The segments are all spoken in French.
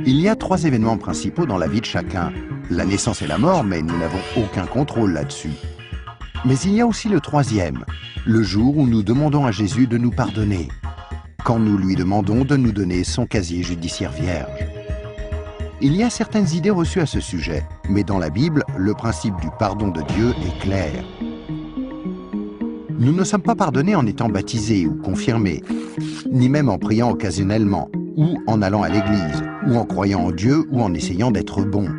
Il y a 3 événements principaux dans la vie de chacun. La naissance et la mort, mais nous n'avons aucun contrôle là-dessus. Mais il y a aussi le 3e, le jour où nous demandons à Jésus de nous pardonner, quand nous lui demandons de nous donner son casier judiciaire vierge. Il y a certaines idées reçues à ce sujet, mais dans la Bible, le principe du pardon de Dieu est clair. Nous ne sommes pas pardonnés en étant baptisés ou confirmés, ni même en priant occasionnellement, ou en allant à l'église, ou en croyant en Dieu, ou en essayant d'être bons.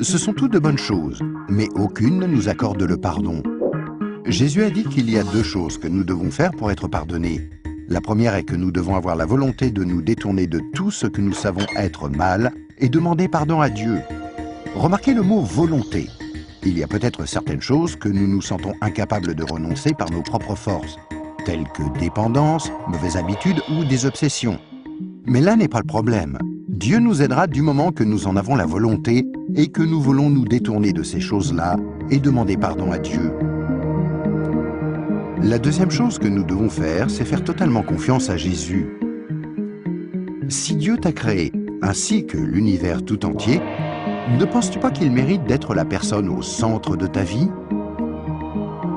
Ce sont toutes de bonnes choses, mais aucune ne nous accorde le pardon. Jésus a dit qu'il y a 2 choses que nous devons faire pour être pardonnés. La première est que nous devons avoir la volonté de nous détourner de tout ce que nous savons être mal et demander pardon à Dieu. Remarquez le mot « volonté ». Il y a peut-être certaines choses que nous nous sentons incapables de renoncer par nos propres forces, telles que dépendance, mauvaises habitudes ou des obsessions. Mais là n'est pas le problème. Dieu nous aidera du moment que nous en avons la volonté et que nous voulons nous détourner de ces choses-là et demander pardon à Dieu. La deuxième chose que nous devons faire, c'est faire totalement confiance à Jésus. Si Dieu t'a créé, ainsi que l'univers tout entier, ne penses-tu pas qu'il mérite d'être la personne au centre de ta vie?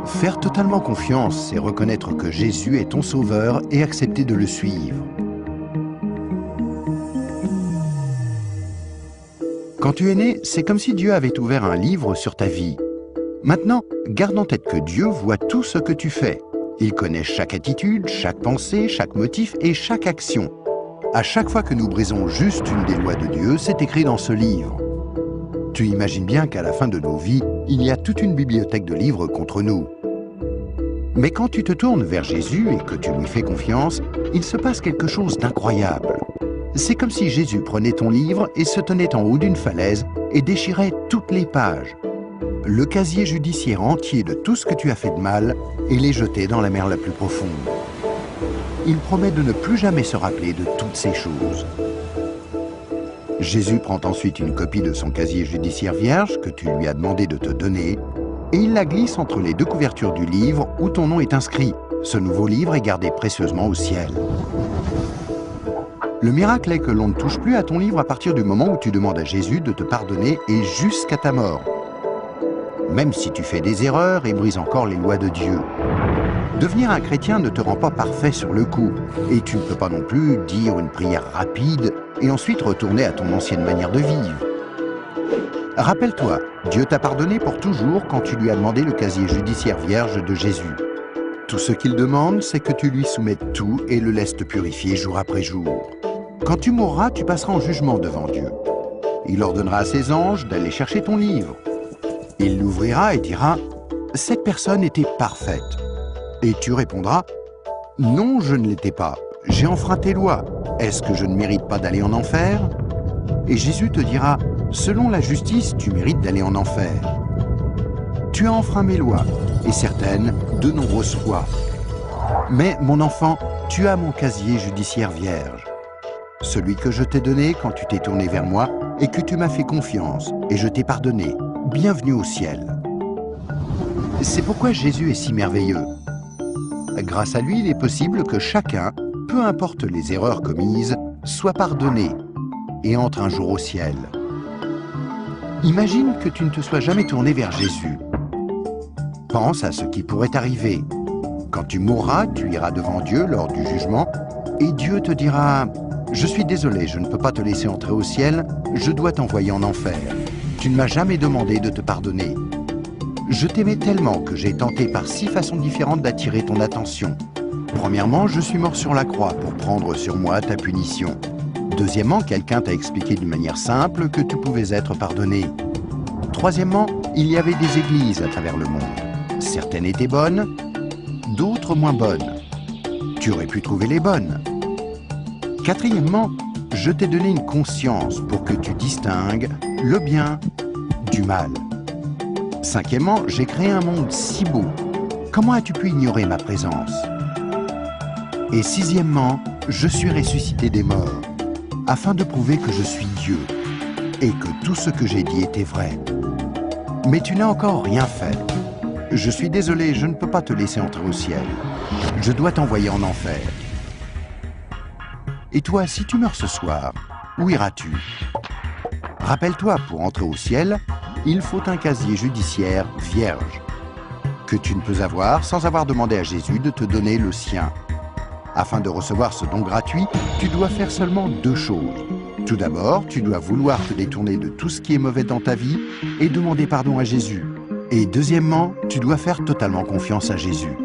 Faire totalement confiance, c'est reconnaître que Jésus est ton sauveur et accepter de le suivre. Quand tu es né, c'est comme si Dieu avait ouvert un livre sur ta vie. Maintenant, garde en tête que Dieu voit tout ce que tu fais. Il connaît chaque attitude, chaque pensée, chaque motif et chaque action. À chaque fois que nous brisons juste une des lois de Dieu, c'est écrit dans ce livre. Tu imagines bien qu'à la fin de nos vies, il y a toute une bibliothèque de livres contre nous. Mais quand tu te tournes vers Jésus et que tu lui fais confiance, il se passe quelque chose d'incroyable. C'est comme si Jésus prenait ton livre et se tenait en haut d'une falaise et déchirait toutes les pages. Le casier judiciaire entier de tout ce que tu as fait de mal et les jeter dans la mer la plus profonde. Il promet de ne plus jamais se rappeler de toutes ces choses. Jésus prend ensuite une copie de son casier judiciaire vierge que tu lui as demandé de te donner et il la glisse entre les 2 couvertures du livre où ton nom est inscrit. Ce nouveau livre est gardé précieusement au ciel. Le miracle est que l'on ne touche plus à ton livre à partir du moment où tu demandes à Jésus de te pardonner et jusqu'à ta mort. Même si tu fais des erreurs et brises encore les lois de Dieu. Devenir un chrétien ne te rend pas parfait sur le coup, et tu ne peux pas non plus dire une prière rapide et ensuite retourner à ton ancienne manière de vivre. Rappelle-toi, Dieu t'a pardonné pour toujours quand tu lui as demandé le casier judiciaire vierge de Jésus. Tout ce qu'il demande, c'est que tu lui soumettes tout et le laisses te purifier jour après jour. Quand tu mourras, tu passeras en jugement devant Dieu. Il ordonnera à ses anges d'aller chercher ton livre. Il l'ouvrira et dira « Cette personne était parfaite ». Et tu répondras « Non, je ne l'étais pas. J'ai enfreint tes lois. Est-ce que je ne mérite pas d'aller en enfer ?» Et Jésus te dira « Selon la justice, tu mérites d'aller en enfer. Tu as enfreint mes lois, et certaines, de nombreuses fois. Mais, mon enfant, tu as mon casier judiciaire vierge. Celui que je t'ai donné quand tu t'es tourné vers moi et que tu m'as fait confiance, et je t'ai pardonné. Bienvenue au ciel. » C'est pourquoi Jésus est si merveilleux. Grâce à lui, il est possible que chacun, peu importe les erreurs commises, soit pardonné et entre un jour au ciel. Imagine que tu ne te sois jamais tourné vers Jésus. Pense à ce qui pourrait t'arriver. Quand tu mourras, tu iras devant Dieu lors du jugement et Dieu te dira « Je suis désolé, je ne peux pas te laisser entrer au ciel, je dois t'envoyer en enfer. Tu ne m'as jamais demandé de te pardonner. Je t'aimais tellement que j'ai tenté par 6 façons différentes d'attirer ton attention. Premièrement, je suis mort sur la croix pour prendre sur moi ta punition. Deuxièmement, quelqu'un t'a expliqué d'une manière simple que tu pouvais être pardonné. Troisièmement, il y avait des églises à travers le monde. Certaines étaient bonnes, d'autres moins bonnes. Tu aurais pu trouver les bonnes. Quatrièmement, je t'ai donné une conscience pour que tu distingues le bien du mal. Cinquièmement, j'ai créé un monde si beau. Comment as-tu pu ignorer ma présence? Et sixièmement, je suis ressuscité des morts, afin de prouver que je suis Dieu, et que tout ce que j'ai dit était vrai. Mais tu n'as encore rien fait. Je suis désolé, je ne peux pas te laisser entrer au ciel. Je dois t'envoyer en enfer. Et toi, si tu meurs ce soir, Où iras-tu? Rappelle-toi, pour entrer au ciel, il faut un casier judiciaire vierge, que tu ne peux avoir sans avoir demandé à Jésus de te donner le sien. Afin de recevoir ce don gratuit, tu dois faire seulement 2 choses. Tout d'abord, tu dois vouloir te détourner de tout ce qui est mauvais dans ta vie et demander pardon à Jésus. Et deuxièmement, tu dois faire totalement confiance à Jésus.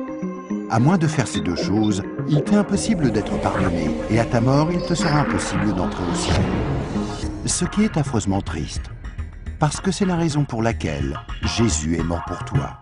À moins de faire ces 2 choses, il t'est impossible d'être pardonné et à ta mort, il te sera impossible d'entrer au ciel. Ce qui est affreusement triste, parce que c'est la raison pour laquelle Jésus est mort pour toi.